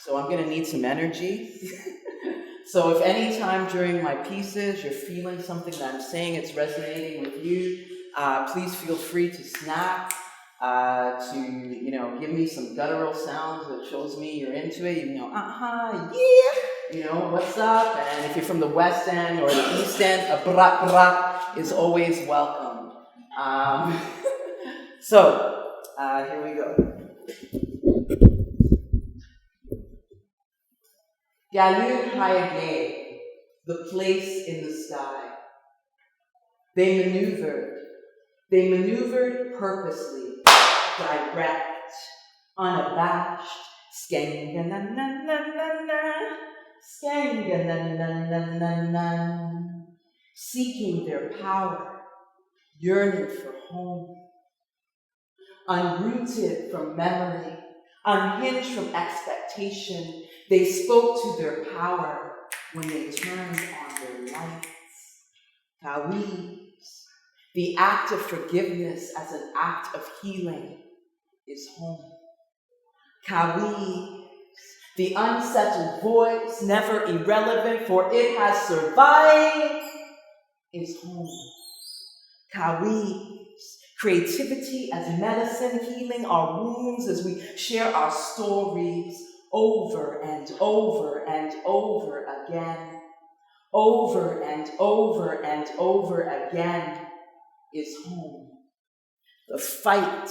So I'm going to need some energy. So if any time during my pieces you're feeling something that I'm saying, it's resonating with you, please feel free to snap, to give me some guttural sounds that shows me you're into it. Yeah, what's up? And if you're from the West End or the East End, a brak brak is always welcome. So here we go. MAHLIKAH, the place in the sky. They maneuvered purposely, direct, unabashed, seeking their power, yearning for home. Unrooted from memory, unhinged from expectation, they spoke to their power when they turned on their lights. Kawees, the act of forgiveness as an act of healing, is home. Kawees, the unsettled voice, never irrelevant, for it has survived, is home. Kawees, creativity as medicine, healing our wounds as we share our stories over and over and over again. Over and over and over again is home. The fight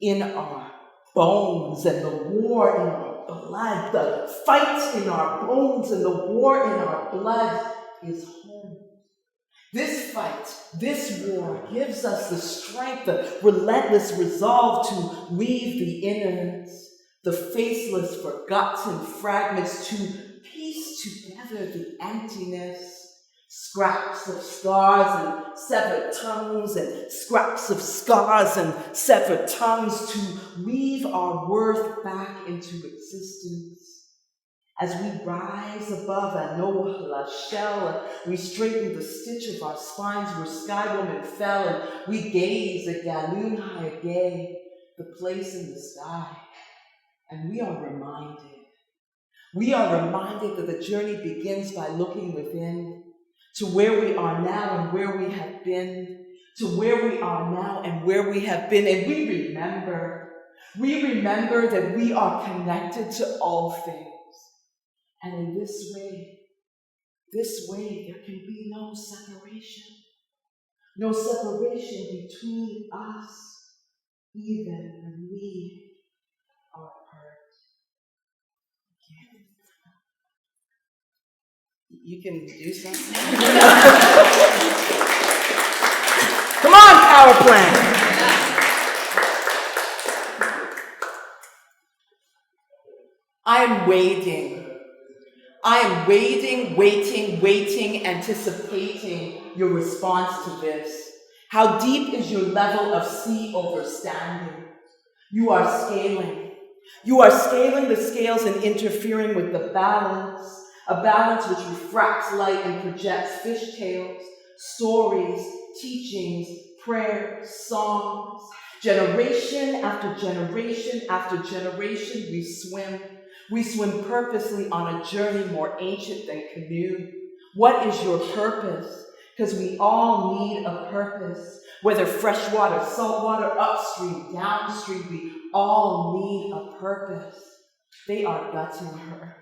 in our bones and the war in our blood, the fight in our bones and the war in our blood is home. This fight, this war gives us the strength, the relentless resolve to weave the innards, the faceless, forgotten fragments, to piece together the emptiness, scraps of scars and severed tongues, and scraps of scars and severed tongues, to weave our worth back into existence. As we rise above a MOUSA shell, we straighten the stitch of our spines where sky woman fell, and we gaze at MAHLIKAH, the place in the sky, and we are reminded that the journey begins by looking within, to where we are now and where we have been, to where we are now and where we have been, and we remember that we are connected to all things. And in this way, there can be no separation between us, even when we are hurt. You can do something. Come on, power plant. I am waiting, anticipating your response to this. How deep is your level of sea overstanding? You are scaling the scales and interfering with the balance, a balance which refracts light and projects fishtails, stories, teachings, prayers, songs. Generation after generation after generation, we swim. We swim purposely on a journey more ancient than canoe. What is your purpose? Because we all need a purpose. Whether freshwater, saltwater, upstream, downstream, we all need a purpose. They are gutting her.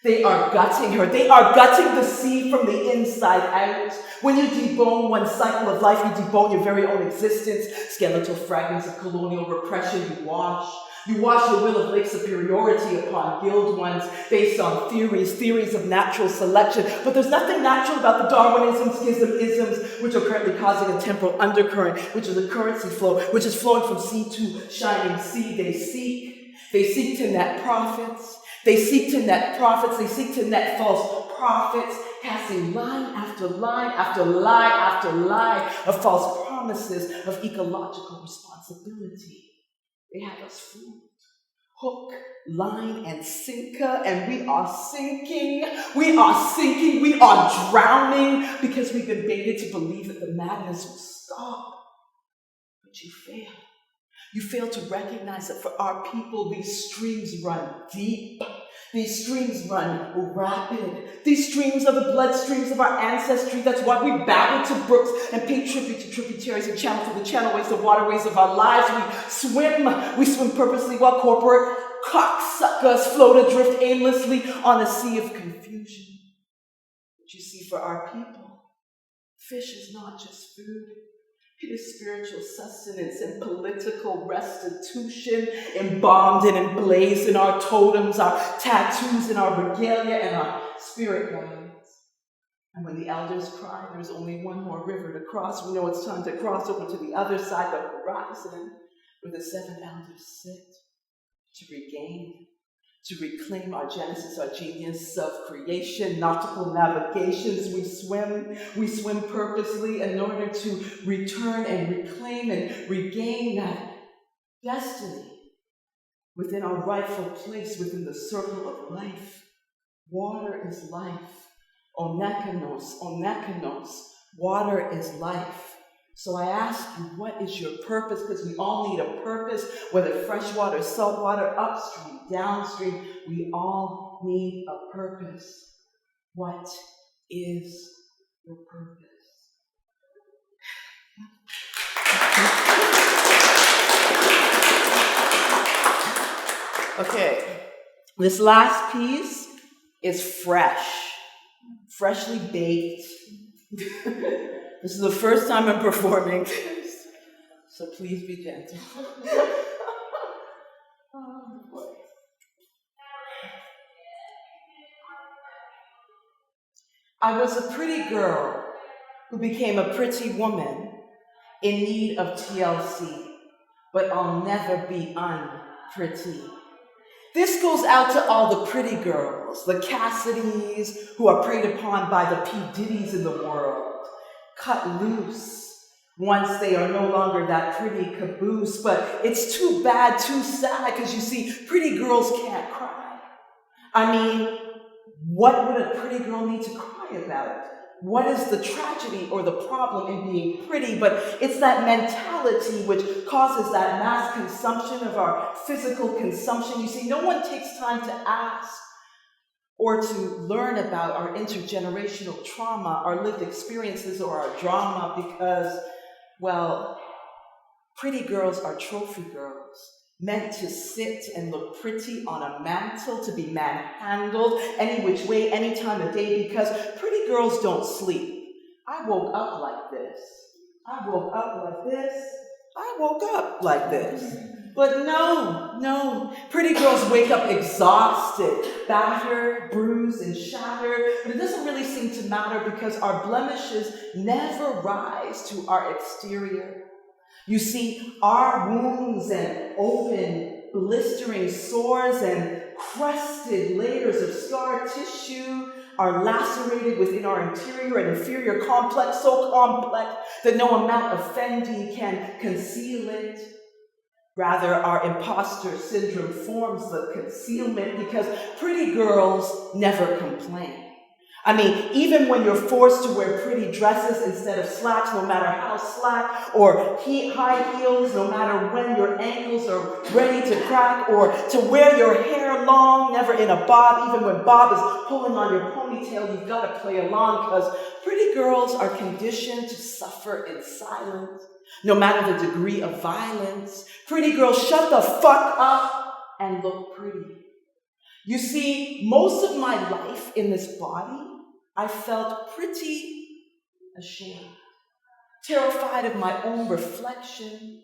They are gutting the sea from the inside out. When you debone one cycle of life, you debone your very own existence. Skeletal fragments of colonial repression you wash. You wash your will of lake superiority upon guild ones based on theories of natural selection. But there's nothing natural about the Darwinism, schism-isms, which are currently causing a temporal undercurrent, which is a currency flow, which is flowing from sea to shining sea. They seek to net profits. They seek to net false prophets, casting line after line after lie after lie of false promises of ecological responsibility. They have us fooled. Hook, line, and sinker, and we are sinking, we are drowning because we've been baited to believe that the madness will stop. But you fail. You fail to recognize that for our people, these streams run deep. These streams run rapid. These streams are the bloodstreams of our ancestry. That's why we babble to brooks and pay tribute to tributaries and channel to the channelways, the waterways of our lives. We swim purposely while corporate cocksuckers float adrift aimlessly on a sea of confusion. But you see, for our people, fish is not just food. It is spiritual sustenance and political restitution, embalmed and emblazed in our totems, our tattoos, and our regalia, and our spirit guides. And when the elders cry, there's only one more river to cross. We know it's time to cross over to the other side of the horizon, where the seven elders sit, to regain, to reclaim our genesis, our genius of creation, nautical navigations. We swim purposely in order to return and reclaim and regain that destiny within our rightful place within the circle of life. Water is life. Onekanos, onekanos. Water is life. So I ask you, what is your purpose? Because we all need a purpose, whether freshwater, saltwater, upstream, downstream, we all need a purpose. What is your purpose? Okay, this last piece is freshly baked. This is the first time I'm performing this, so please be gentle. Oh, boy. I was a pretty girl who became a pretty woman in need of TLC, but I'll never be unpretty. This goes out to all the pretty girls, the Cassidys who are preyed upon by the P. Diddy's in the world. Cut loose once they are no longer that pretty caboose. But it's too bad, too sad, because you see, pretty girls can't cry. I mean, what would a pretty girl need to cry about? What is the tragedy or the problem in being pretty? But it's that mentality which causes that mass consumption of our physical consumption. You see, no one takes time to ask or to learn about our intergenerational trauma, our lived experiences, or our drama because, well, pretty girls are trophy girls, meant to sit and look pretty on a mantle, to be manhandled any which way, any time of day, because pretty girls don't sleep. I woke up like this. I woke up like this. I woke up like this. But no, pretty girls wake up exhausted, battered, bruised, and shattered, but it doesn't really seem to matter because our blemishes never rise to our exterior. You see, our wounds and open, blistering sores and crusted layers of scar tissue are lacerated within our interior and inferior complex, so complex that no amount of Fendi can conceal it. Rather, our imposter syndrome forms the concealment because pretty girls never complain. I mean, even when you're forced to wear pretty dresses instead of slacks, no matter how slack, or high heels, no matter when your ankles are ready to crack, or to wear your hair long, never in a bob, even when Bob is pulling on your ponytail, you've got to play along because pretty girls are conditioned to suffer in silence. No matter the degree of violence, pretty girls shut the fuck up and look pretty. You see, most of my life in this body, I felt pretty ashamed, terrified of my own reflection,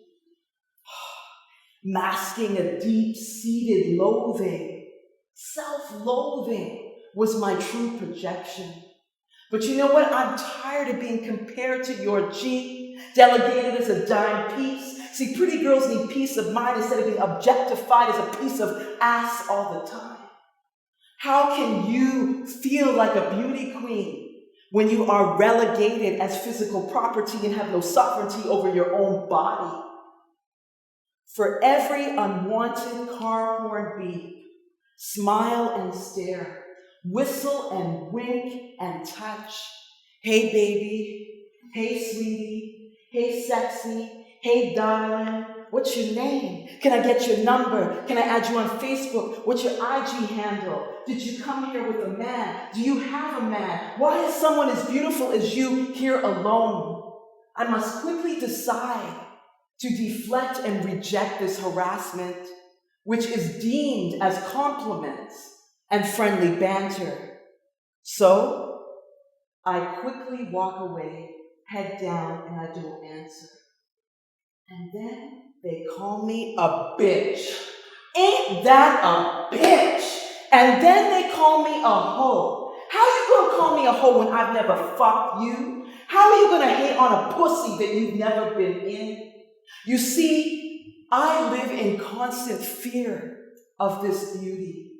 masking a deep-seated loathing. Self-loathing was my true projection. But you know what? I'm tired of being compared to your G, delegated as a dime piece. See, pretty girls need peace of mind instead of being objectified as a piece of ass all the time. How can you feel like a beauty queen when you are relegated as physical property and have no sovereignty over your own body? For every unwanted car horn beep, smile and stare, whistle and wink and touch. Hey baby, hey sweetie, hey sexy, hey darling, What's your name? Can I get your number? Can I add you on Facebook? What's your IG handle? Did you come here with a man? Do you have a man? Why is someone as beautiful as you here alone? I must quickly decide to deflect and reject this harassment, which is deemed as compliments and friendly banter. So I quickly walk away, head down, and I don't answer. And then they call me a bitch. Ain't that a bitch? And then they call me a hoe. How you gonna call me a hoe when I've never fucked you? How are you gonna hate on a pussy that you've never been in? You see, I live in constant fear of this beauty.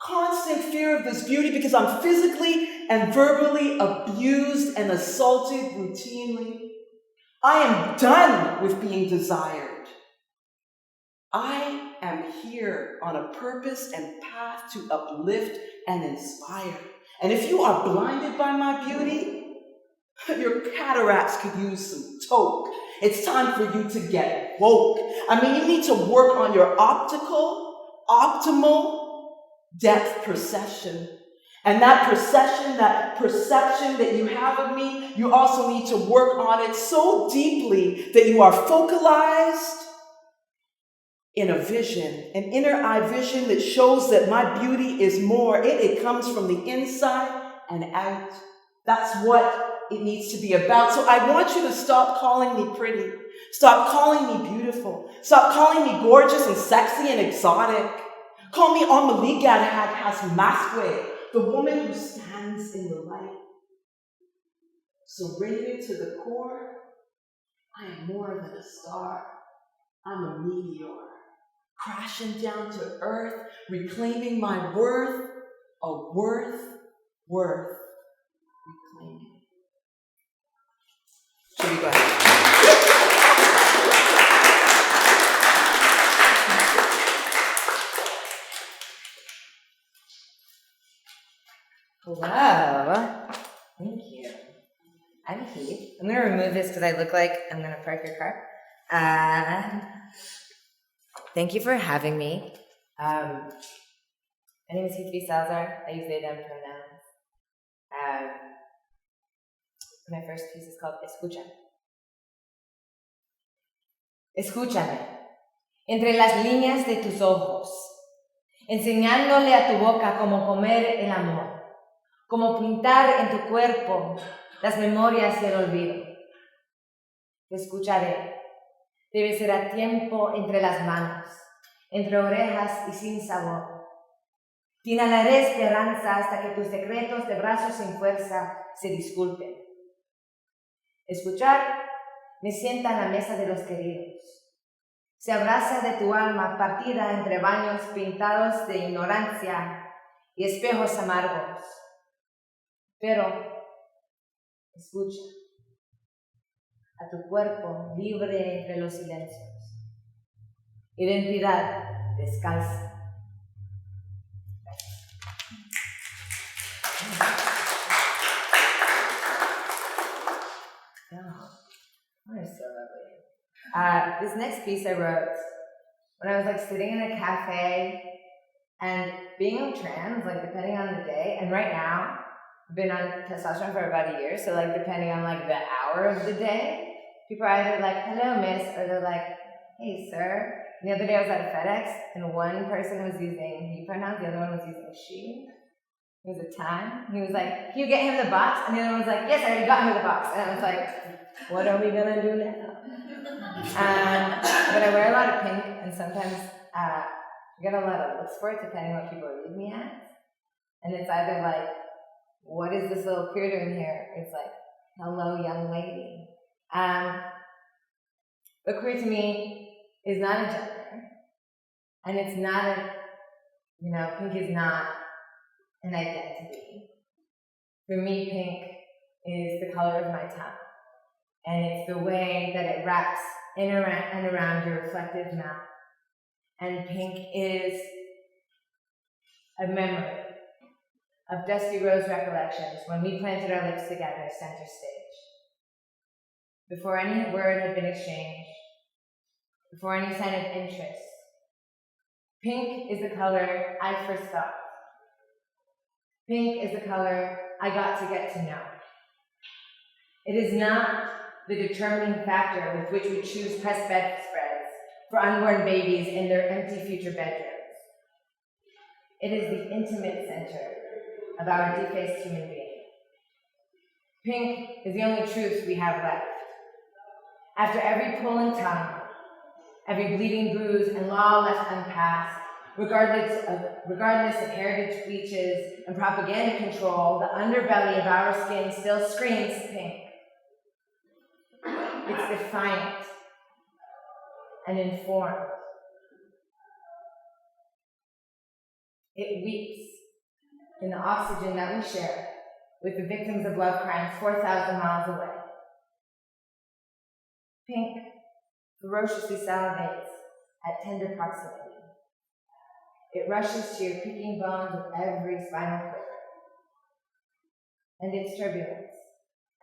Constant fear of this beauty because I'm physically and verbally abused and assaulted routinely. I am done with being desired. I am here on a purpose and path to uplift and inspire. And if you are blinded by my beauty, your cataracts could use some toke. It's time for you to get woke. I mean, you need to work on your optimal depth perception. And that perception that you have of me, you also need to work on it so deeply that you are focalized in a vision, an inner eye vision that shows that my beauty is more. It comes from the inside and out. That's what it needs to be about. So I want you to stop calling me pretty. Stop calling me beautiful. Stop calling me gorgeous and sexy and exotic. Call me MAHLIKAH Hasmasque, the woman who stands in the light. So radiant to the core, I am more than a star. I'm a meteor, crashing down to earth, reclaiming my worth, worth reclaiming. Should we go ahead? Hello. Thank you. I'm Heath. I'm going to remove this because I look like I'm going to park your car. Thank you for having me. My name is Heath SALAZAR. I use they, them pronouns. My first piece is called Escúchame. Escúchame. Entre las líneas de tus ojos, enseñándole a tu boca cómo comer el amor, cómo pintar en tu cuerpo las memorias y el olvido. Te escucharé. Debe ser a tiempo entre las manos, entre orejas y sin sabor. Te inhalaré esperanza hasta que tus secretos de brazos sin fuerza se disculpen. Escuchar me sienta en la mesa de los queridos. Se abraza de tu alma partida entre baños pintados de ignorancia y espejos amargos. Pero escucha a tu cuerpo libre entre los silencios. Identidad descalza. Oh, you're so lovely. This next piece I wrote when I was sitting in a cafe and being on trans, depending on the day, and right now I've been on testosterone for about a year, so depending on the hour of the day, people are either hello miss, or they're hey sir. And the other day I was at a FedEx and one person was using he pronouns, the other one was using she. It was a time. He was can you get him the box? And the other one was yes, I already got him the box. And I was what are we gonna do now? But I wear a lot of pink, and sometimes I get a lot of looks for it depending on what people read me as. And it's either what is this little queer doing here? It's hello, young lady. But queer to me is not a gender, and it's not a, pink is not an identity. For me, pink is the color of my tongue, and it's the way that it wraps in and around your reflective mouth. And pink is a memory of dusty rose recollections when we planted our lips together center stage. Before any word had been exchanged, before any sign of interest. Pink is the color I first felt. Pink is the color I got to know. It is not the determining factor with which we choose pressed bedspreads for unborn babies in their empty future bedrooms. It is the intimate center of our defaced human being. Pink is the only truth we have left. After every pull and tongue, every bleeding bruise and law left unpassed, regardless of heritage bleaches and propaganda control, the underbelly of our skin still screams pink. It's defiant and informed. It weeps in the oxygen that we share with the victims of love crimes 4,000 miles away. Pink ferociously salivates at tender proximity. It rushes to your creaking bones with every spinal quiver. And its turbulence,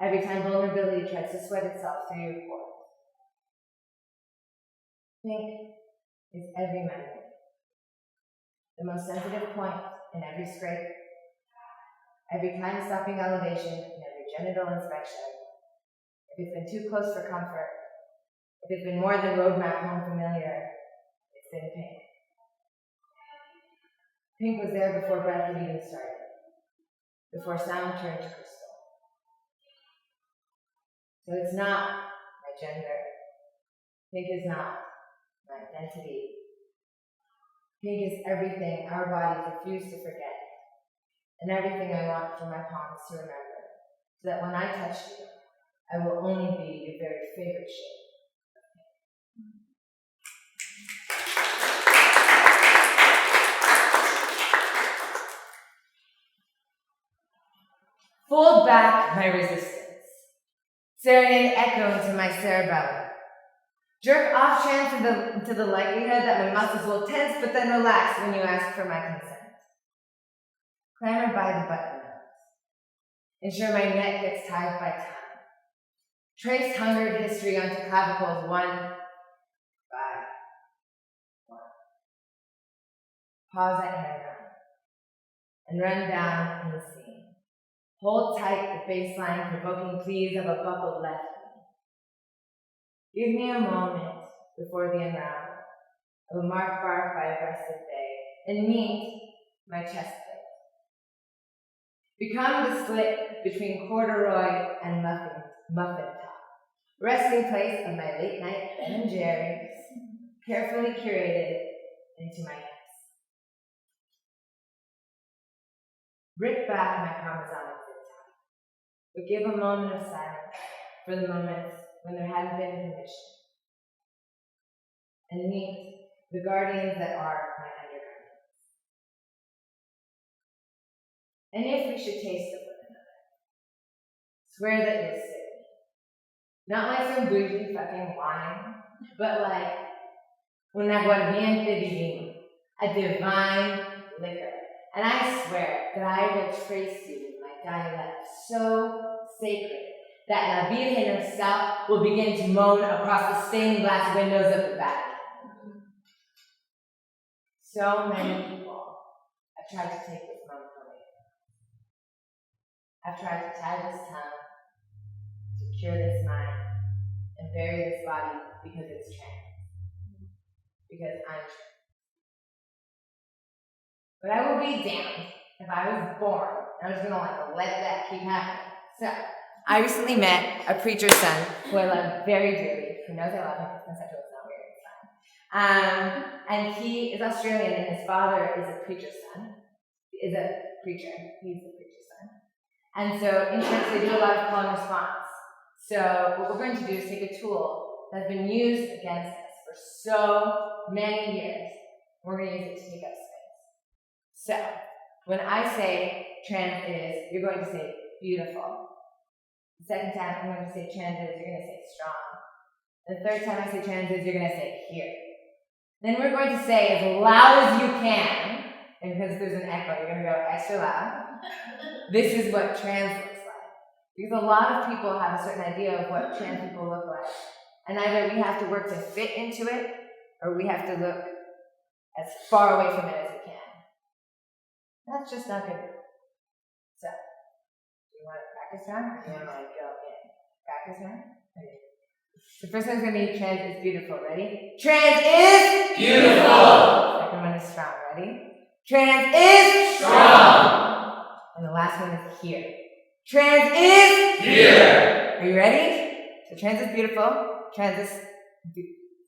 every time vulnerability tries to sweat itself through your pores. Pink is every memory. The most sensitive point in every scrape, every time-stopping elevation in every genital inspection. If it's been too close for comfort, if it's been more than roadmap home familiar, it's been pink. Pink was there before breath had even started, before sound turned to crystal. So it's not my gender. Pink is not my identity. Pink is everything our bodies refuse to forget, and everything I want for my palms to remember, so that when I touch you, I will only be your very favorite shade. Fold back my resistance. Serenade echo into my cerebellum. Jerk off chance to the likelihood that my muscles will tense but then relax when you ask for my consent. Clamor by the button nose. Ensure my neck gets tied by time. Trace hungered history onto clavicles one by one. Pause at hairline and run down in the seam. Hold tight the baseline, provoking pleas of a buckled left knee. Give me a moment before the unravel of a marked bark by a rested bay, and meet my chest plate. Become the split between corduroy and muffin top, resting place of my late night Ben & Jerry's, carefully curated into my hips. Rip back my Parmesan but give a moment of silence for the moments when there hadn't been permission. And meet the guardians that are my undergarments. And if we should taste of one another, swear that you'll sit. Not like some bougie fucking wine, but like un aguardiente divino, a divine liquor. And I swear that I will trace you with my dialect so sacred that La Virgen herself will begin to moan across the stained glass windows of the Vatican. So many people have tried to take this moment away. I've tried to tie this tongue, to cure this mind, and bury this body because it's trans. Because I'm trans. But I will be damned if I was born. I'm just gonna let that keep happening. So, I recently met a preacher's son who I love very dearly, who knows I love him, it's consensual, it's not weird, it's fine. And he is Australian, and his father is a preacher's son. He's the preacher's son. And so in church they do a lot of call and response. So what we're going to do is take a tool that's been used against us for so many years. We're going to use it to take up space. So when I say trans is, you're going to say beautiful. The second time I'm going to say trans is, you're going to say strong. The third time I say trans is, you're going to say here. Then we're going to say as loud as you can, and because there's an echo, you're going to go extra loud. This is what trans looks like. Because a lot of people have a certain idea of what trans people look like. And either we have to work to fit into it, or we have to look as far away from it as we can. That's just not good. So, do you want to practice now, or do you want to go in? Practice now? Okay. The first one's going to be trans is beautiful. Ready? Trans is beautiful. Second one is strong. Ready? Trans is strong. And the last one is here. Trans is here. Are you ready? So trans is beautiful. Trans is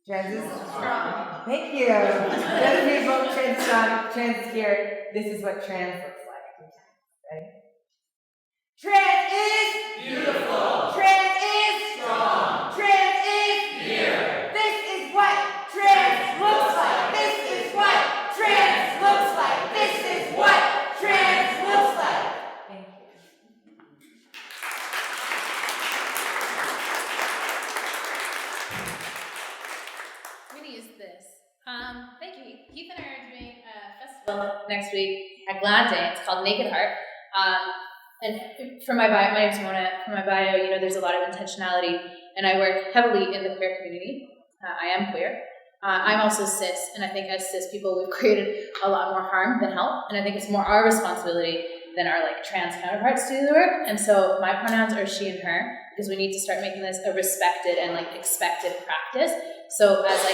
strong. Thank you. Trans is beautiful. Trans is strong. Trans is here. This is what trans looks like. Ready? Trans is beautiful. Trans is strong. Trans is here. This is what trans looks like. This is what trans looks like. This is what trans looks like. Thank you. I'm going to use this. Thank you. Heath and I are doing a festival next week at Glad Day. It's called Naked Heart. And for my bio, my name's Mona. For my bio, you know, there's a lot of intentionality, and I work heavily in the queer community. I am queer. I'm also cis, and I think as cis people, we've created a lot more harm than help, and I think it's more our responsibility than our trans counterparts to do the work. And so my pronouns are she and her, because we need to start making this a respected and expected practice. So as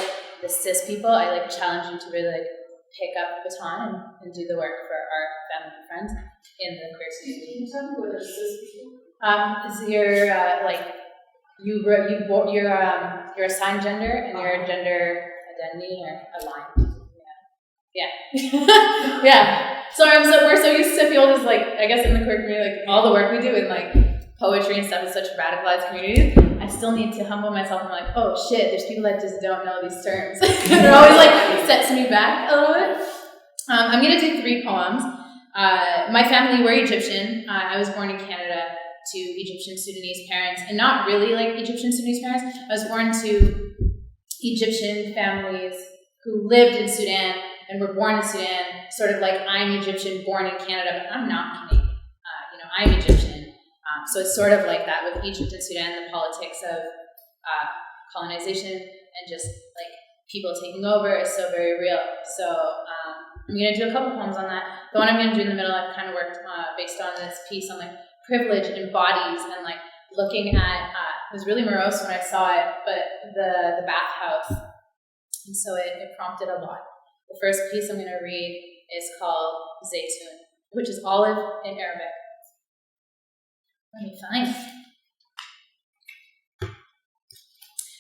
the cis people, I challenge you to really pick up the baton and do the work for our family and friends in the queer community. Can you tell me what are cis people? Is you're assigned gender and your gender identity are aligned. Yeah. Yeah. Sorry, we're so used to feel just I guess in the queer community, all the work we do in poetry and stuff is such radicalized communities. I still need to humble myself and oh shit, there's people that just don't know these terms. It always sets me back a little bit. I'm gonna do 3 poems. My family, we're Egyptian. I was born in Canada to Egyptian Sudanese parents, and not really Egyptian Sudanese parents. I was born to Egyptian families who lived in Sudan and were born in Sudan, sort of I'm Egyptian, born in Canada, but I'm not Canadian. I'm Egyptian. So it's sort of like that with Egypt and Sudan, the politics of colonization and just people taking over is so very real. So I'm going to do a couple poems on that. The one I'm going to do in the middle, I've kind of worked based on this piece on privilege and bodies and looking at, it was really morose when I saw it, but the bathhouse. And so it prompted a lot. The first piece I'm going to read is called Zaytun, which is olive in Arabic. Let me find it.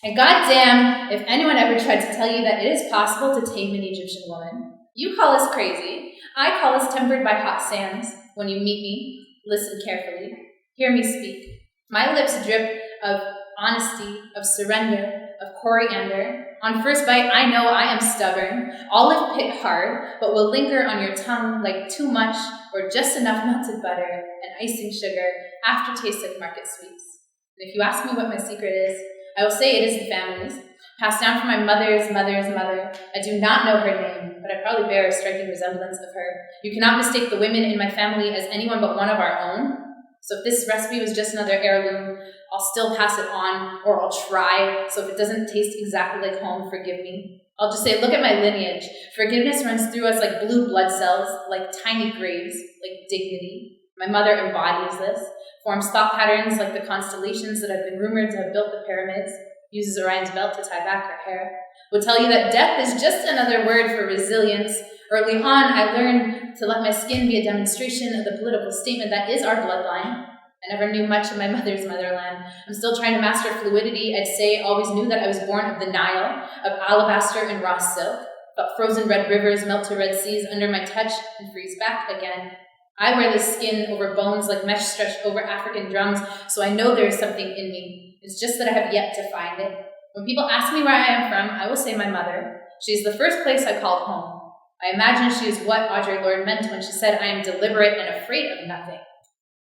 And goddamn, if anyone ever tried to tell you that it is possible to tame an Egyptian woman, you call us crazy. I call us tempered by hot sands. When you meet me, listen carefully. Hear me speak. My lips drip of honesty, of surrender, of coriander. On first bite, I know I am stubborn. Olive pit hard, but will linger on your tongue like too much or just enough melted butter and icing sugar, aftertaste like market sweets. And if you ask me what my secret is, I will say it is the family's, passed down from my mother's mother's mother. I do not know her name, but I probably bear a striking resemblance of her. You cannot mistake the women in my family as anyone but one of our own. So if this recipe was just another heirloom, I'll still pass it on, or I'll try. So if it doesn't taste exactly like home, forgive me. I'll just say, look at my lineage. Forgiveness runs through us like blue blood cells, like tiny graves, like dignity. My mother embodies this, forms thought patterns like the constellations that have been rumored to have built the pyramids, uses Orion's belt to tie back her hair, will tell you that death is just another word for resilience. Early on, I learned to let my skin be a demonstration of the political statement that is our bloodline. I never knew much of my mother's motherland. I'm still trying to master fluidity. I'd say always knew that I was born of the Nile, of alabaster and raw silk, but frozen red rivers melt to red seas under my touch and freeze back again. I wear this skin over bones like mesh stretched over African drums, so I know there is something in me. It's just that I have yet to find it. When people ask me where I am from, I will say my mother. She is the first place I called home. I imagine she is what Audre Lorde meant when she said, I am deliberate and afraid of nothing.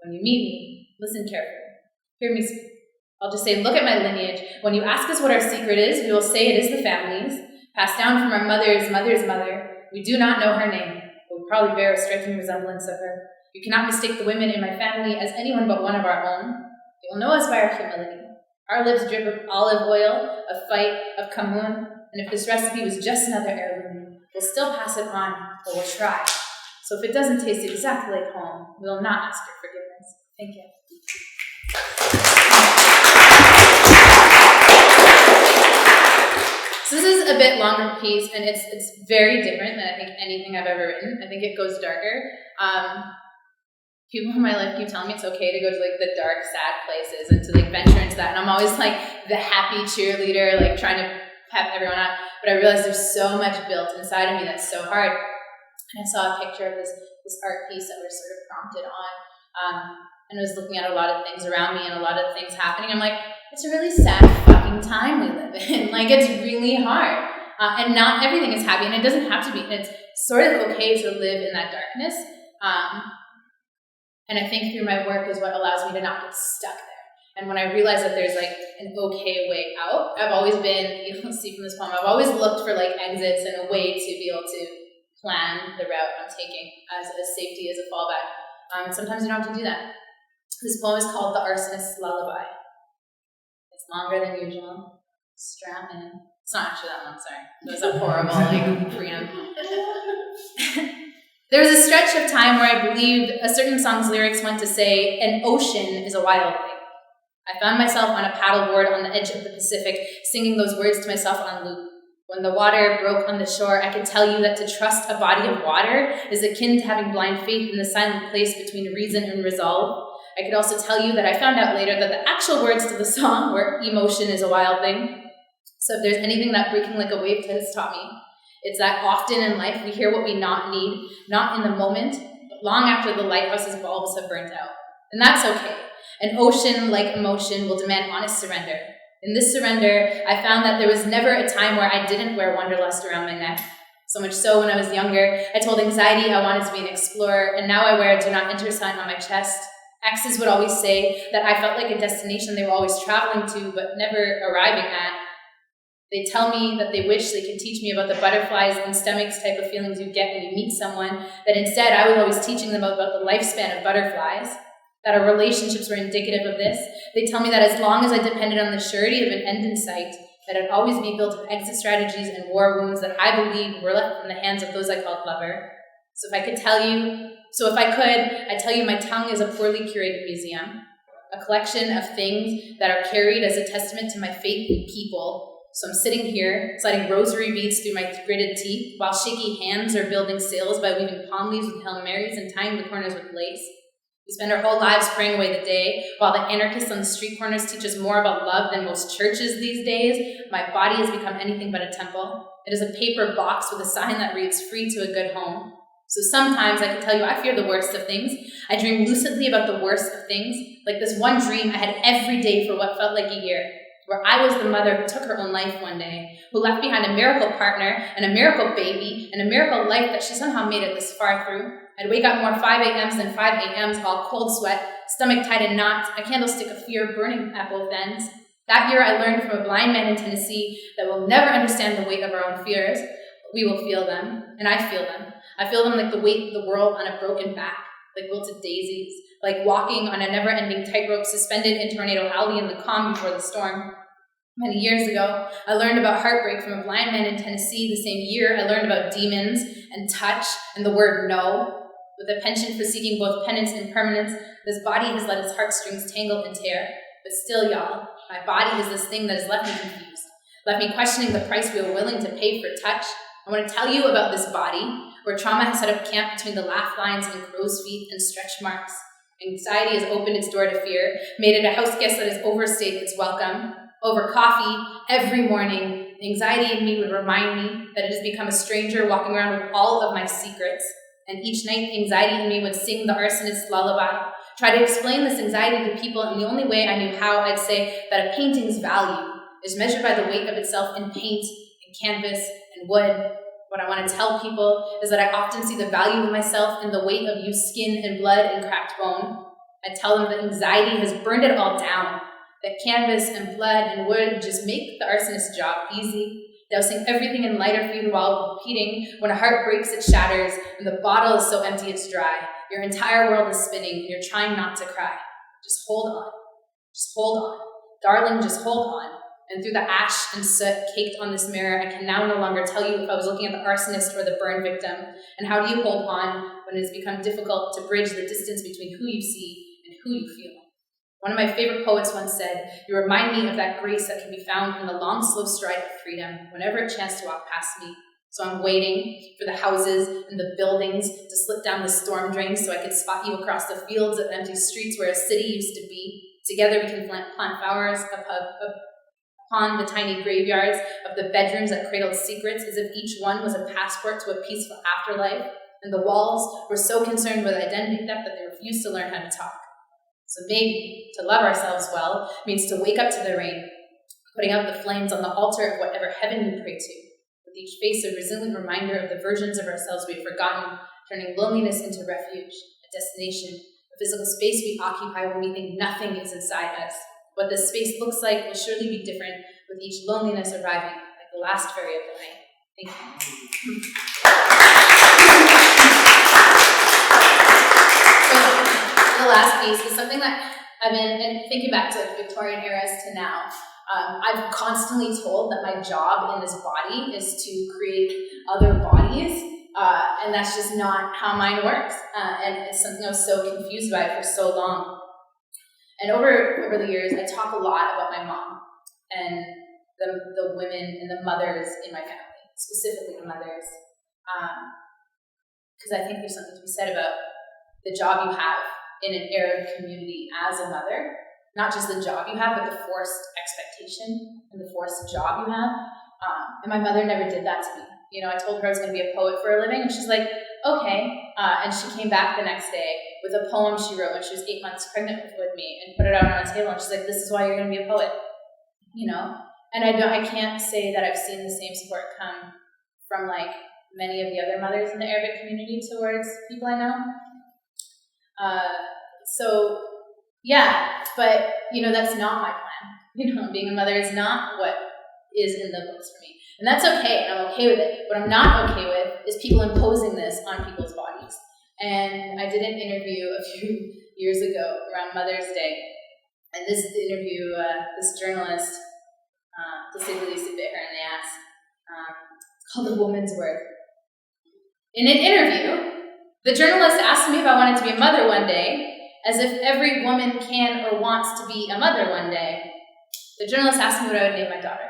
When you meet me, listen carefully. Hear me speak. I'll just say, look at my lineage. When you ask us what our secret is, we will say it is the family's, passed down from our mother's mother's mother. We do not know her name, but we probably bear a striking resemblance of her. You cannot mistake the women in my family as anyone but one of our own. You will know us by our humility, Our lips drip of olive oil, of fight, of kamun, and if this recipe was just another heirloom, we'll still pass it on, but we'll try. So if it doesn't taste exactly like home, we will not ask your forgiveness. Thank you. So this is a bit longer piece, and it's very different than I think anything I've ever written. I think it goes darker. People in my life keep telling me it's okay to go to like the dark, sad places and to like venture into that. And I'm always like the happy cheerleader, like trying to pep everyone up. But I realize there's so much built inside of me that's so hard. And I saw a picture of this art piece that we're sort of prompted on. And I was looking at a lot of things around me and a lot of things happening. I'm like, it's a really sad fucking time we live in. Like, it's really hard. And not everything is happy, and it doesn't have to be. And it's sort of okay to live in that darkness. And I think through my work is what allows me to not get stuck there. And when I realize that there's like an okay way out, I've always been, you'll see from this poem, I've always looked for like exits and a way to be able to plan the route I'm taking as safety, as a fallback. And sometimes you don't have to do that. This poem is called The Arsonist's Lullaby. It's longer than usual. Strap in. It's not actually that long, sorry. It was a horrible preamp. There was a stretch of time where I believed a certain song's lyrics went to say, an ocean is a wild thing. I found myself on a paddleboard on the edge of the Pacific, singing those words to myself on loop. When the water broke on the shore, I could tell you that to trust a body of water is akin to having blind faith in the silent place between reason and resolve. I could also tell you that I found out later that the actual words to the song were, emotion is a wild thing. So if there's anything that breaking like a wave has taught me, it's that often in life we hear what we not need, not in the moment, but long after the lighthouse's bulbs have burnt out. And that's okay. An ocean, like emotion, will demand honest surrender. In this surrender, I found that there was never a time where I didn't wear wanderlust around my neck. So much so when I was younger, I told anxiety I wanted to be an explorer, and now I wear a do not enter sign on my chest. Exes would always say that I felt like a destination they were always traveling to, but never arriving at. They tell me that they wish they could teach me about the butterflies and stomachs type of feelings you get when you meet someone, that instead I was always teaching them about the lifespan of butterflies, that our relationships were indicative of this. They tell me that as long as I depended on the surety of an end in sight, that I'd always be built of exit strategies and war wounds that I believed were left from the hands of those I called lover. So if I could, I'd tell you my tongue is a poorly curated museum, a collection of things that are carried as a testament to my faith in people. So I'm sitting here, sliding rosary beads through my gritted teeth, while shaky hands are building sails by weaving palm leaves with Hail Marys and tying the corners with lace. We spend our whole lives praying away the day, while the anarchists on the street corners teach us more about love than most churches these days. My body has become anything but a temple. It is a paper box with a sign that reads, free to a good home. So sometimes I can tell you I fear the worst of things. I dream lucidly about the worst of things, like this one dream I had every day for what felt like a year, where I was the mother who took her own life one day, who left behind a miracle partner and a miracle baby and a miracle life that she somehow made it this far through. I'd wake up more 5 a.m.s than 5 a.m.s, all cold sweat, stomach tied in knots, a candlestick of fear burning at both ends. That year I learned from a blind man in Tennessee that we'll never understand the weight of our own fears, but we will feel them, and I feel them. I feel them like the weight of the world on a broken back, like wilted daisies, like walking on a never-ending tightrope suspended in Tornado Alley in the calm before the storm. Many years ago, I learned about heartbreak from a blind man in Tennessee. The same year, I learned about demons and touch and the word no. With a penchant for seeking both penance and permanence, this body has let its heartstrings tangle and tear. But still, y'all, my body is this thing that has left me confused, left me questioning the price we were willing to pay for touch. I want to tell you about this body, where trauma has set up camp between the laugh lines and crow's feet and stretch marks. Anxiety has opened its door to fear, made it a house guest that has overstayed its welcome. Over coffee, every morning, the anxiety in me would remind me that it has become a stranger walking around with all of my secrets. And each night, the anxiety in me would sing the arsonist's lullaby, try to explain this anxiety to people, and the only way I knew how, I'd say that a painting's value is measured by the weight of itself in paint, in canvas, and wood. What I want to tell people is that I often see the value of myself in the weight of used skin and blood and cracked bone. I tell them that anxiety has burned it all down, that canvas and blood and wood just make the arsonist's job easy, dousing everything in lighter fluid while repeating, when a heart breaks it shatters, and the bottle is so empty it's dry. Your entire world is spinning, and you're trying not to cry. Just hold on. Just hold on. Darling, just hold on. And through the ash and soot caked on this mirror, I can now no longer tell you if I was looking at the arsonist or the burn victim. And how do you hold on when it has become difficult to bridge the distance between who you see and who you feel? One of my favorite poets once said, "You remind me of that grace that can be found in the long, slow stride of freedom whenever it chanced to walk past me. So I'm waiting for the houses and the buildings to slip down the storm drain so I could spot you across the fields of empty streets where a city used to be. Together we can plant flowers upon the tiny graveyards of the bedrooms that cradled secrets as if each one was a passport to a peaceful afterlife. And the walls were so concerned with identity theft that they refused to learn how to talk. So maybe to love ourselves well means to wake up to the rain, putting out the flames on the altar of whatever heaven we pray to, with each face a resilient reminder of the versions of ourselves we have forgotten, turning loneliness into refuge, a destination, a physical space we occupy when we think nothing is inside us. What this space looks like will surely be different with each loneliness arriving, like the last fairy of the night. Thank you. So, the last piece is something that I've been, and thinking back to like Victorian eras to now, I've constantly told that my job in this body is to create other bodies, and that's just not how mine works. And it's something I was so confused by for so long. And over the years, I talk a lot about my mom and the women and the mothers in my family, specifically the mothers, because I think there's something to be said about the job you have in an Arab community as a mother, not just the job you have, but the forced expectation and the forced job you have. And my mother never did that to me. You know, I told her I was going to be a poet for a living, and she's like, okay. And she came back the next day with a poem she wrote when she was 8 months pregnant with me and put it out on the table. And she's like, this is why you're going to be a poet, you know? And I can't say that I've seen the same support come from like many of the other mothers in the Arabic community towards people I know. So yeah, but you know, that's not my plan. You know, being a mother is not what is in the books for me. And that's okay, and I'm okay with it. What I'm not okay with is people imposing this on people's bodies. And I did an interview a few years ago around Mother's Day. And this interview, this journalist, to say the least, it bit her in the ass. It's called The Woman's Worth. In an interview, the journalist asked me if I wanted to be a mother one day, as if every woman can or wants to be a mother one day. The journalist asked me what I would name my daughter.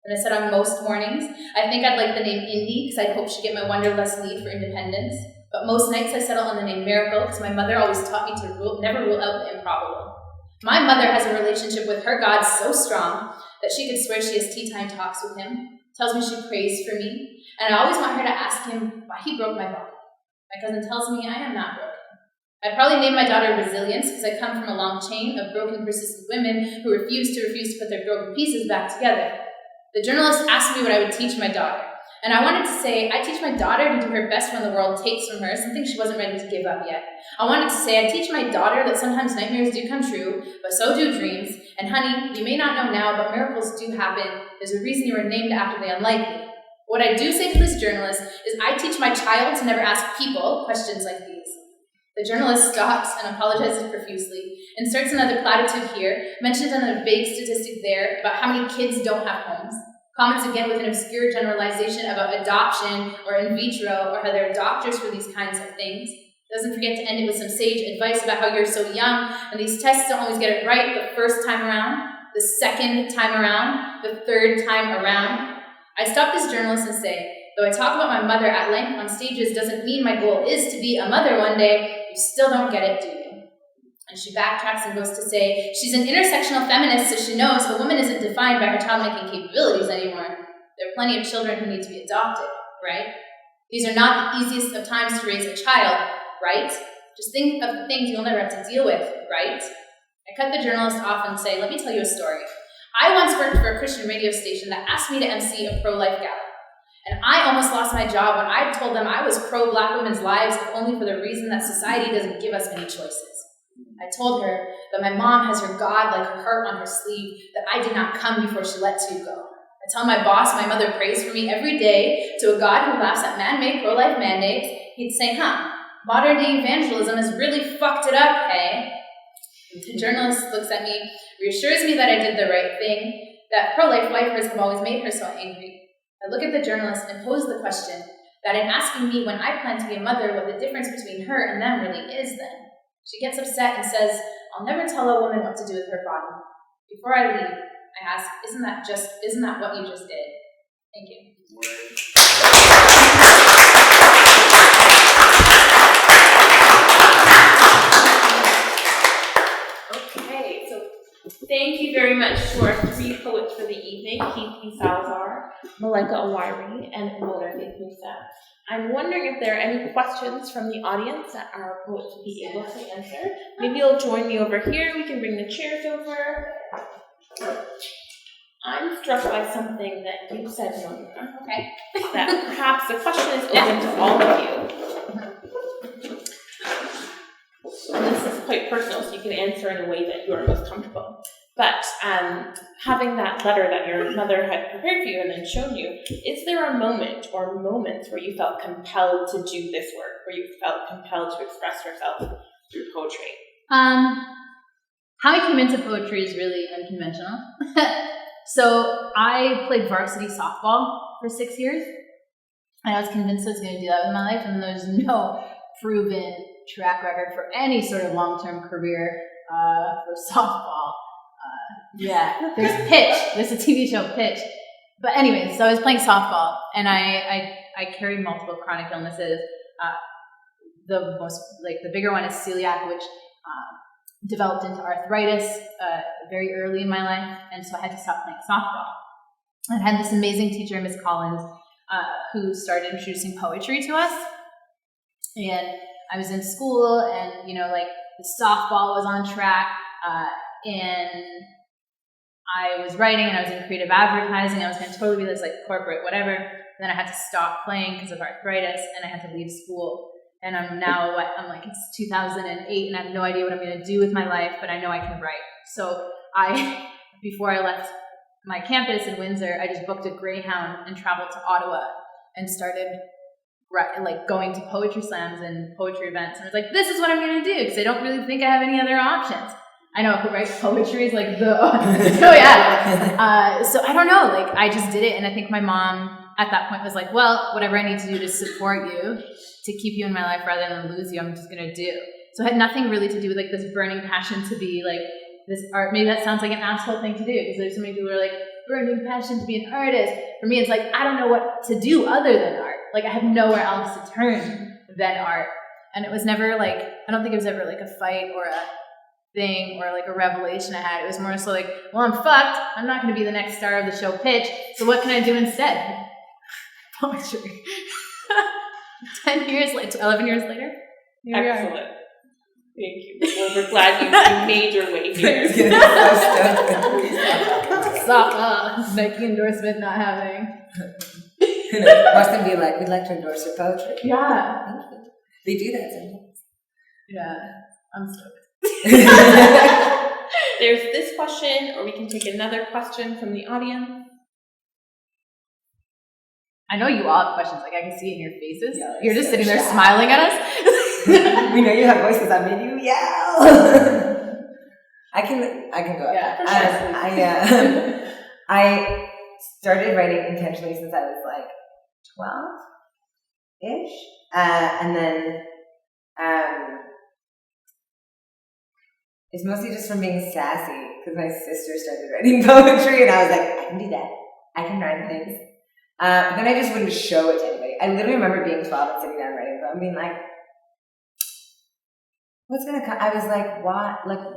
And I said on most mornings, I think I'd like the name Indy, because I'd hope she'd get my Wonderlust lead for independence. But most nights I settle on the name Miracle, because my mother always taught me to never rule out the improbable. My mother has a relationship with her God so strong that she could swear she has tea time talks with him, tells me she prays for me, and I always want her to ask him why he broke my body. My cousin tells me I am not broken. I'd probably name my daughter Resilience, because I come from a long chain of broken, persistent women who refuse to put their broken pieces back together. The journalist asked me what I would teach my daughter, and I wanted to say I teach my daughter to do her best when the world takes from her something she wasn't ready to give up yet. I wanted to say I teach my daughter that sometimes nightmares do come true, but so do dreams, and honey, you may not know now, but miracles do happen. There's a reason you were named after the unlikely. What I do say to this journalist is I teach my child to never ask people questions like these. The journalist stops and apologizes profusely, inserts another platitude here, mentions another vague statistic there about how many kids don't have homes, comments again with an obscure generalization about adoption or in vitro or how there are doctors for these kinds of things. Doesn't forget to end it with some sage advice about how you're so young and these tests don't always get it right the first time around, the second time around, the third time around. I stop this journalist and say, though I talk about my mother at length on stages doesn't mean my goal is to be a mother one day, you still don't get it, do you? And she backtracks and goes to say, she's an intersectional feminist, so she knows a woman isn't defined by her child-making capabilities anymore. There are plenty of children who need to be adopted, right? These are not the easiest of times to raise a child, right? Just think of the things you'll never have to deal with, right? I cut the journalist off and say, let me tell you a story. I once worked for a Christian radio station that asked me to MC a pro-life gala. And I almost lost my job when I told them I was pro-Black women's lives, if only for the reason that society doesn't give us many choices. I told her that my mom has her God like her heart on her sleeve, that I did not come before she let two go. I tell my boss my mother prays for me every day to a God who laughs at man-made pro-life mandates. He'd say, modern-day evangelism has really fucked it up, hey? The journalist looks at me, reassures me that I did the right thing, that pro-life lifers have always made her so angry. I look at the journalist and pose the question that in asking me when I plan to be a mother what the difference between her and them really is then. She gets upset and says, I'll never tell a woman what to do with her body. Before I leave, I ask, isn't that what you just did? Thank you. Okay, so thank you very much to our three poets for the evening, HEATH, SALAZAR, MAHLIKAH, and MOUSA. I'm wondering if there are any questions from the audience that our poets will be able to answer. Maybe you'll join me over here. We can bring the chairs over. I'm struck by something that you said, Monica. Okay. That perhaps the question is open to all of you. And this is quite personal, so you can answer in a way that you are most comfortable. But having that letter that your mother had prepared for you and then shown you, is there a moment or moments where you felt compelled to do this work, where you felt compelled to express yourself through poetry? How I came into poetry is really unconventional. So I played varsity softball for 6 years, and I was convinced I was going to do that with my life, and there's no proven track record for any sort of long-term career for softball. Yeah, there's Pitch. There's a TV show, Pitch. But anyways, so I was playing softball, and I carried multiple chronic illnesses. The bigger one is celiac, which developed into arthritis very early in my life, and so I had to stop playing softball. I had this amazing teacher, Miss Collins, who started introducing poetry to us, and I was in school, and the softball was on track, and I was writing, and I was in creative advertising. I was going to totally be this corporate whatever. And then I had to stop playing because of arthritis, and I had to leave school. And I'm now, it's 2008, and I have no idea what I'm going to do with my life, but I know I can write. So before I left my campus in Windsor, I just booked a Greyhound and traveled to Ottawa and started going to poetry slams and poetry events. And I was like, this is what I'm going to do, because I don't really think I have any other options. I know, right? Poetry is oh yeah. So I don't know, I just did it. And I think my mom at that point was like, well, whatever I need to do to support you, to keep you in my life rather than lose you, I'm just going to do. So it had nothing really to do with this burning passion to be this art. Maybe that sounds like an asshole thing to do, because there's so many people who are burning passion to be an artist. For me, it's I don't know what to do other than art. I have nowhere else to turn than art. And it was never I don't think it was ever a fight or a thing or a revelation I had. It was more so well, I'm fucked. I'm not going to be the next star of the show Pitch. So what can I do instead? Poetry. 11 years later. Excellent. Thank you. Well, we're glad you made your way here. Stop. Nike endorsement not having. Watch them be we'd like to endorse your poetry. Yeah. Thank you. They do that sometimes. Yeah. I'm stoked. There's this question, or we can take another question from the audience. I know you all have questions. I can see it in your faces. Yeah, you're just so sitting there shy. smiling at us. We know you have voices that made you yell. I can go. Yeah, I started writing intentionally since I was 12-ish, and then it's mostly just from being sassy, because my sister started writing poetry, and I was like, I can do that. I can write things. Then I just wouldn't show it to anybody. I literally remember being 12 and sitting down writing a poem, being what's gonna come? I was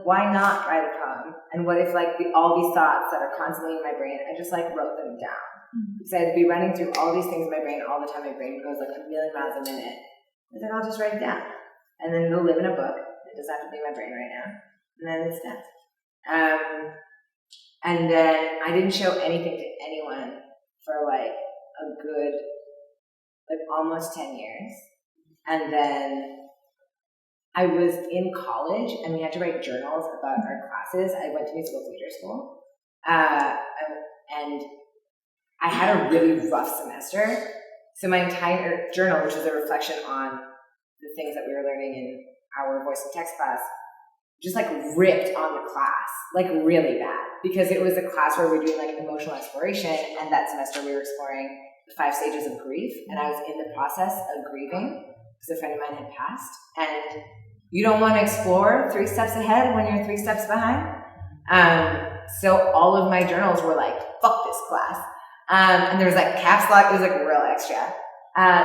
why not write a poem? And what if all these thoughts that are constantly in my brain, I just wrote them down. Because I'd be running through all these things in my brain all the time. My brain goes a million miles a minute. And then I'll just write it down. And then it'll live in a book. It doesn't have to be in my brain right now. And then it's done. And then I didn't show anything to anyone for a good, almost 10 years. And then I was in college, and we had to write journals about our classes. I went to musical theater school. And I had a really rough semester. So my entire journal, which was a reflection on the things that we were learning in our voice and text class, just like ripped on the class, like really bad, because it was a class where we were doing like emotional exploration, and that semester we were exploring the 5 stages of grief, and I was in the process of grieving because a friend of mine had passed, and you don't want to explore 3 steps ahead when you're 3 steps behind. So all of my journals were like, fuck this class. And there was like caps lock, it was like real extra.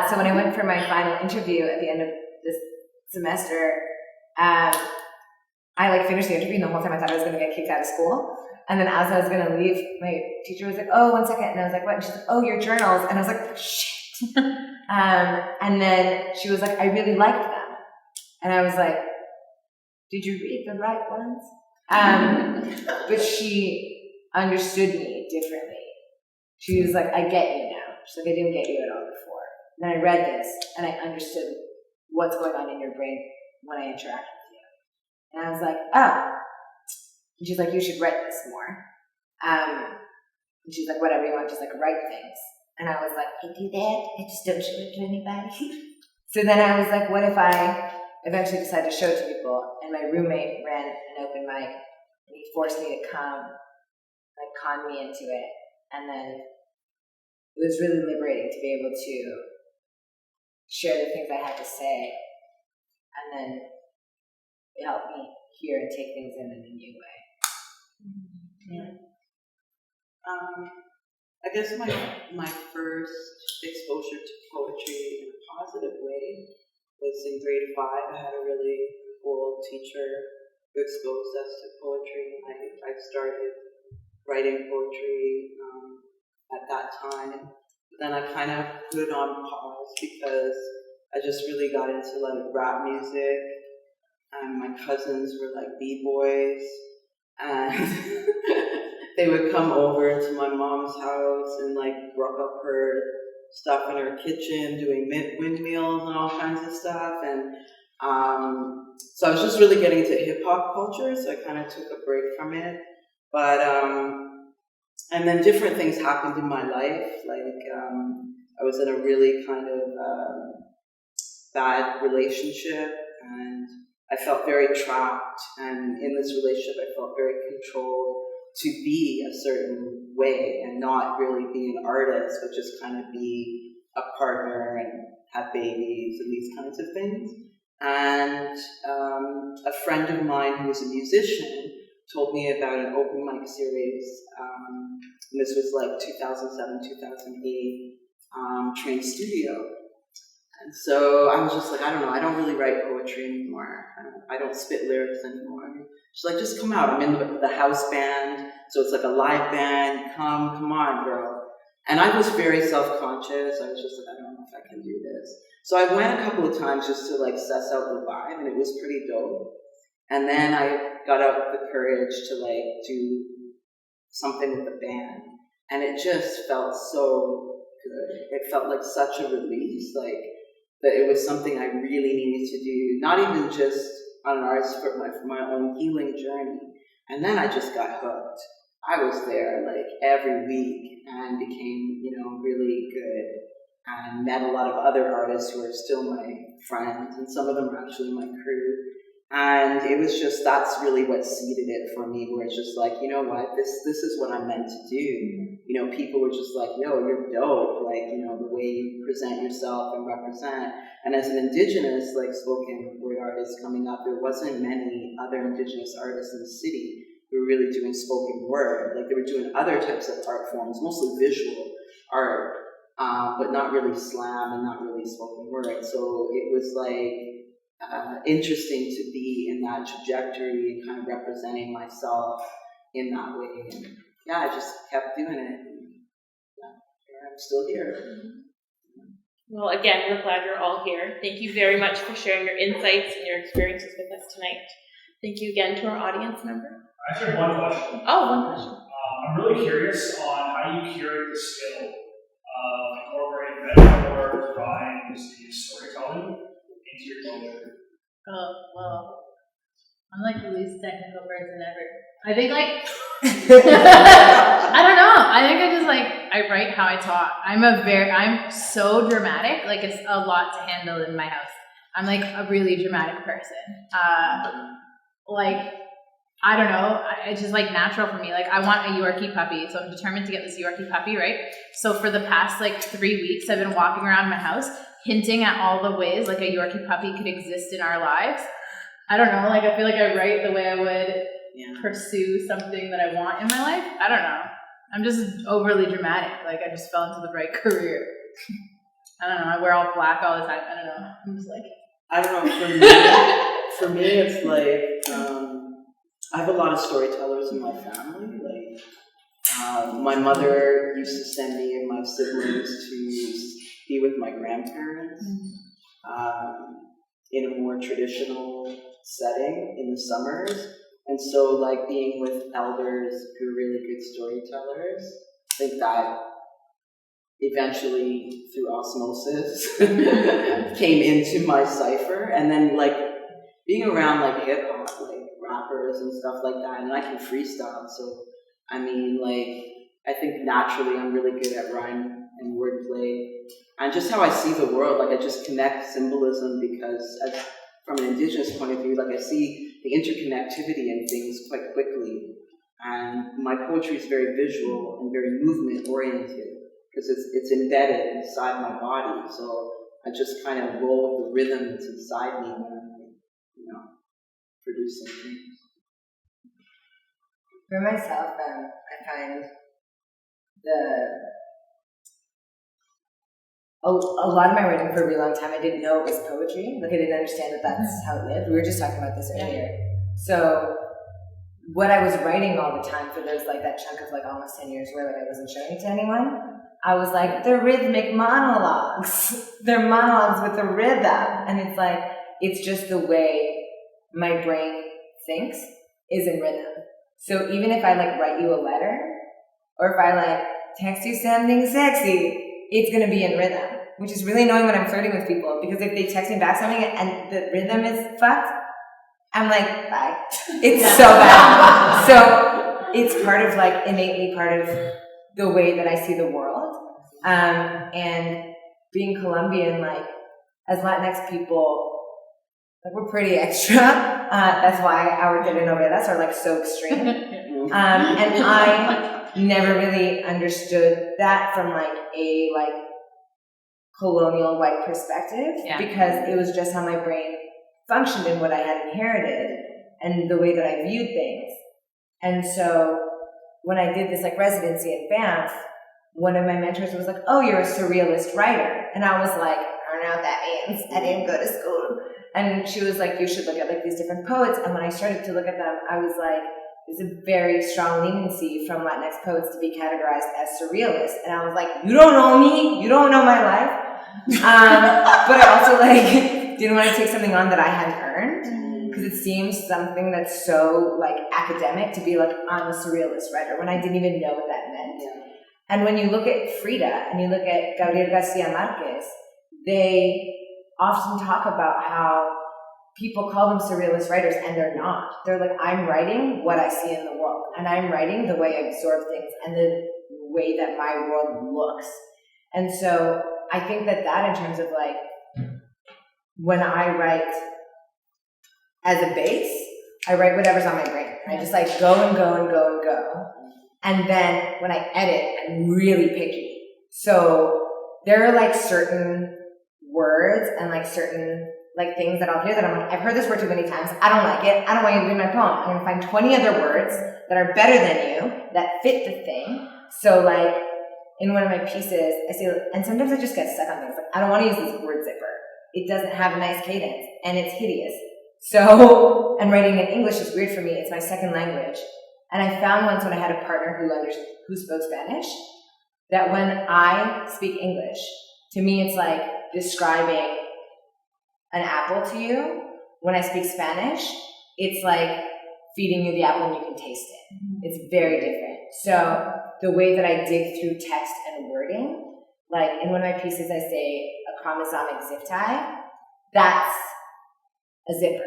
So when I went for my final interview at the end of this semester, I like finished the interview, and the whole time I thought I was going to get kicked out of school. And then as I was going to leave, my teacher was like, oh, 1 second. And I was like, what? And she's like, oh, your journals. And I was like, shit. And then she was like, I really liked them. And I was like, did you read the right ones? But she understood me differently. She was like, I get you now. She's like, I didn't get you at all before. And then I read this, and I understood what's going on in your brain when I interact with you. And I was like, oh. And she's like, you should write this more. And she's like, whatever you want, just like write things. And I was like, I do that? I just don't show it to anybody. So then I was like, what if I eventually decide to show it to people? And my roommate ran an open mic, and he forced me to come, like con me into it. And then it was really liberating to be able to share the things I had to say. And then it helped me hear and take things in a new way. Yeah. I guess my first exposure to poetry in a positive way was in grade 5. I had a really cool teacher who exposed us to poetry. I started writing poetry at that time. But then I kind of put it on pause because I just really got into like rap music, and my cousins were like b-boys, and they would come over to my mom's house and like rough up her stuff in her kitchen, doing windmills and all kinds of stuff. And so I was just really getting into hip hop culture, so I kind of took a break from it. But and then different things happened in my life. Like I was in a really kind of bad relationship, and I felt very trapped. And in this relationship, I felt very controlled to be a certain way and not really be an artist, but just kind of be a partner and have babies and these kinds of things. And a friend of mine who was a musician told me about an open mic series, and this was like 2007, 2008, Train Studio. And so I was just like, I don't know, I don't really write poetry anymore. I don't spit lyrics anymore. She's like, just come out. I'm in the house band, so it's like a live band. Come on, girl. And I was very self-conscious. I was just like, I don't know if I can do this. So I went a couple of times just to like suss out the vibe, and it was pretty dope. And then I got out the courage to like do something with the band, and it just felt so good. It felt like such a release, like that it was something I really needed to do, not even just on an artist for my own healing journey. And then I just got hooked. I was there like every week and became, really good, and met a lot of other artists who are still my friends, and some of them are actually my crew. And it was just, that's really what seeded it for me, where it's just like, you know what, this is what I'm meant to do. People were just like, yo, you're dope, like, the way you present yourself and represent. And as an Indigenous, like, spoken word artist coming up, there wasn't many other Indigenous artists in the city who were really doing spoken word. Like, they were doing other types of art forms, mostly visual art, but not really slam and not really spoken word. So it was like, interesting to be in that trajectory and kind of representing myself in that way. And yeah, I just kept doing it. And, yeah, I'm still here. Well, again, we're glad you're all here. Thank you very much for sharing your insights and your experiences with us tonight. Thank you again to our audience member. I just have one question. Oh, one question. I'm really curious on how you curate the skill of incorporating metaphor, rhymes, and storytelling into your culture. Oh, well, I'm like the least technical person ever. I think I don't know. I think I write how I talk. I'm so dramatic. Like, it's a lot to handle in my house. I'm like a really dramatic person. like, I don't know, it's just like natural for me. Like, I want a Yorkie puppy, so I'm determined to get this Yorkie puppy, right? So for the past like 3 weeks, I've been walking around my house hinting at all the ways like a Yorkie puppy could exist in our lives. I don't know, like I feel like I write the way I would pursue something that I want in my life. I don't know. I'm just overly dramatic. Like I just fell into the right career. I don't know. I wear all black all the time. I don't know. I'm just like. I don't know. For me, it's like I have a lot of storytellers in my family. Like my mother used to send me and my siblings to be with my grandparents in a more traditional setting in the summers. And so, like, being with elders who are really good storytellers, I think that eventually, through osmosis, came into my cipher. And then, like, being around, like, hip-hop, like, rappers and stuff like that, and I can freestyle. So, I mean, like, I think naturally I'm really good at rhyme and wordplay. And just how I see the world, like, I just connect symbolism because from an Indigenous point of view, like I see the interconnectivity in things quite quickly. And my poetry is very visual and very movement oriented because it's embedded inside my body. So I just kind of roll with the rhythm that's inside me when I'm, producing things. For myself, I find a lot of my writing for a really long time, I didn't know it was poetry. Like I didn't understand that that's how it lived. We were just talking about this earlier. So what I was writing all the time for those like that chunk of like almost 10 years where like I wasn't showing it to anyone, I was like, they're rhythmic monologues. They're monologues with a rhythm. And it's like, it's just the way my brain thinks is in rhythm. So even if I like write you a letter or if I like text you something sexy, it's going to be in rhythm, which is really annoying when I'm flirting with people because if they text me back something and the rhythm is fucked, I'm like, bye. It's so bad. So it's part of like innately part of the way that I see the world. And being Colombian, like as Latinx people, like we're pretty extra. That's why our telenovelas are like so extreme. And I never really understood that from like a like colonial white perspective because it was just how my brain functioned and what I had inherited and the way that I viewed things. And so when I did this like residency in Banff, one of my mentors was like, oh, you're a surrealist writer. And I was like, I don't know what that means. I didn't go to school. And she was like, you should look at like these different poets. And when I started to look at them, I was like, there's a very strong leniency from Latinx poets to be categorized as surrealist. And I was like, you don't know me. You don't know my life. But I also like didn't want to take something on that I hadn't earned because it seems something that's so like academic to be like, I'm a surrealist writer when I didn't even know what that meant. And when you look at Frida and you look at Gabriel Garcia Marquez, they often talk about how people call them surrealist writers and they're not. They're like, I'm writing what I see in the world and I'm writing the way I absorb things and the way that my world looks. And so I think that in terms of like, when I write as a base, I write whatever's on my brain. I just like go and go and go and go. And then when I edit, I'm really picky. So there are like certain words and like certain like things that I'll hear that I'm like, I've heard this word too many times. I don't like it. I don't want you to read my poem. I'm going to find 20 other words that are better than you that fit the thing. So like in one of my pieces, I say, and sometimes I just get stuck on things. Like I don't want to use this word zipper. It doesn't have a nice cadence and it's hideous. So, and writing in English is weird for me. It's my second language. And I found once when I had a partner who spoke Spanish, that when I speak English, to me it's like describing an apple to you. When I speak Spanish, it's like feeding you the apple and you can taste it. It's very different. So the way that I dig through text and wording, like in one of my pieces I say a chromosomic zip tie, that's a zipper.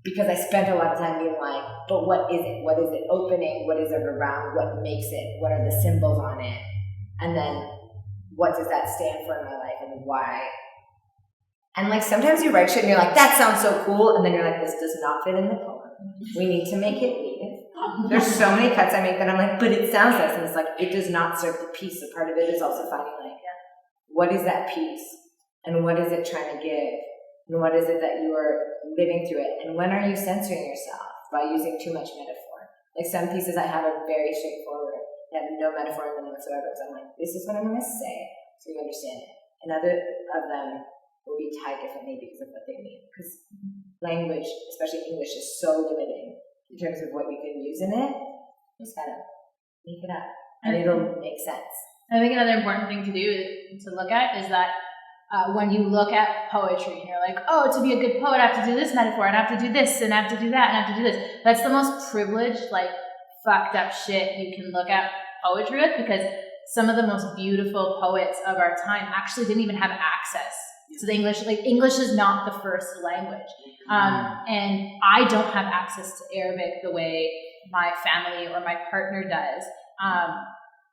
Because I spent a lot of time being like, but what is it? What is it opening? What is it around? What makes it? What are the symbols on it? And then what does that stand for in my life and why? And like sometimes you write shit and you're like, that sounds so cool, and then you're like, this does not fit in the poem. We need to make it needed. There's so many cuts I make that I'm like, but it sounds this, and it's like, it does not serve the piece. So part of it is also finding like, what is that piece? And what is it trying to give? And what is it that you are living through it? And when are you censoring yourself by using too much metaphor? Like some pieces I have are very straightforward. I have no metaphor in them whatsoever, because I'm like, this is what I'm going to say, so you understand it. And other of them will be tied differently because of what they mean. Because language, especially English, is so limiting in terms of what you can use in it. You just gotta make it up, and it'll make sense. I think another important thing to do to look at is that when you look at poetry and you're like, oh, to be a good poet, I have to do this metaphor, and I have to do this, and I have to do that, and I have to do this. That's the most privileged, like, fucked up shit you can look at poetry with, because some of the most beautiful poets of our time actually didn't even have access to the English. Like, English is not the first language. And I don't have access to Arabic the way my family or my partner does.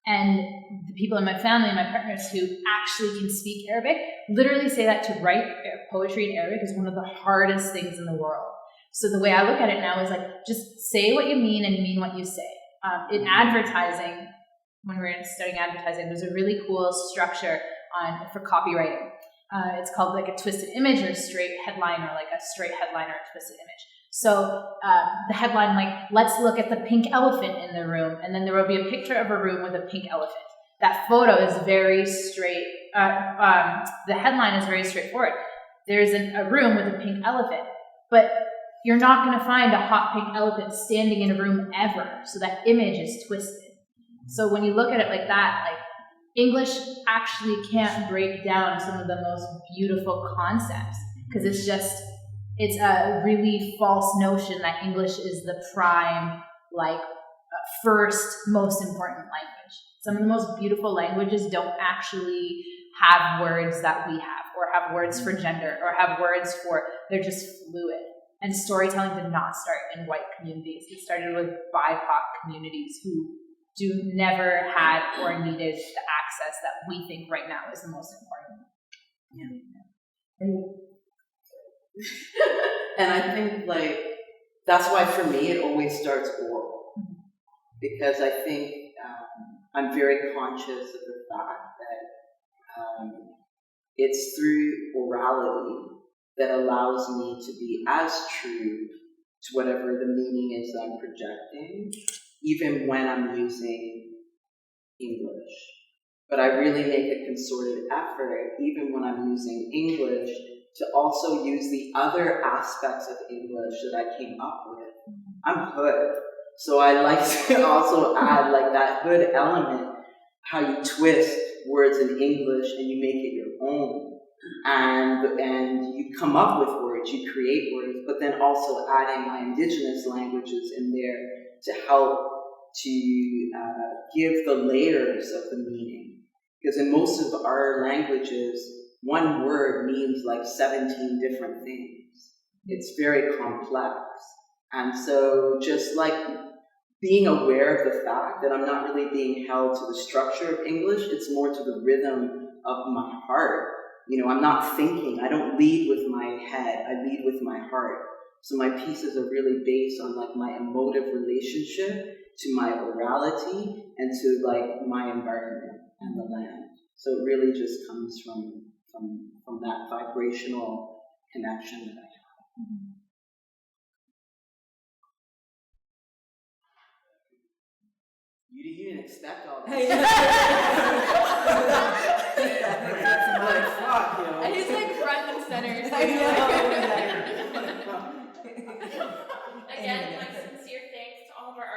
And the people in my family and my partners who actually can speak Arabic literally say that to write poetry in Arabic is one of the hardest things in the world. So the way I look at it now is like, just say what you mean and mean what you say. In advertising, when we were studying advertising, there's a really cool structure for copywriting. It's called like a twisted image or a straight headline, or like a straight headline or a twisted image. So the headline, like, let's look at the pink elephant in the room, and then there will be a picture of a room with a pink elephant. That photo is very straight. The headline is very straightforward. There's a room with a pink elephant, but you're not going to find a hot pink elephant standing in a room ever. So that image is twisted. So when you look at it like that, like, English actually can't break down some of the most beautiful concepts, because it's a really false notion that English is the prime, like, first most important language. Some of the most beautiful languages don't actually have words that we have, or have words for gender, or have words for, they're just fluid. And storytelling did not start in white communities. It started with BIPOC communities who never had or needed the access that we think right now is the most important. And I think, like, that's why for me it always starts oral, because I think I'm very conscious of the fact that it's through orality that allows me to be as true to whatever the meaning is that I'm projecting, even when I'm using English. But I really make a concerted effort, even when I'm using English, to also use the other aspects of English that I came up with. I'm hood, so I like to also add like that hood element, how you twist words in English and you make it your own. And you come up with words, you create words, but then also adding my indigenous languages in there to help to give the layers of the meaning. Because in most of our languages, one word means like 17 different things. It's very complex. And so just like being aware of the fact that I'm not really being held to the structure of English, it's more to the rhythm of my heart. You know, I'm not thinking, I don't lead with my head, I lead with my heart. So my pieces are really based on like my emotive relationship to my orality and to like my environment and the land. So it really just comes from that vibrational connection that I have. Mm-hmm. You didn't expect all that. Fuck, you know. And he's like front and center. Again, my sincere thanks to all of our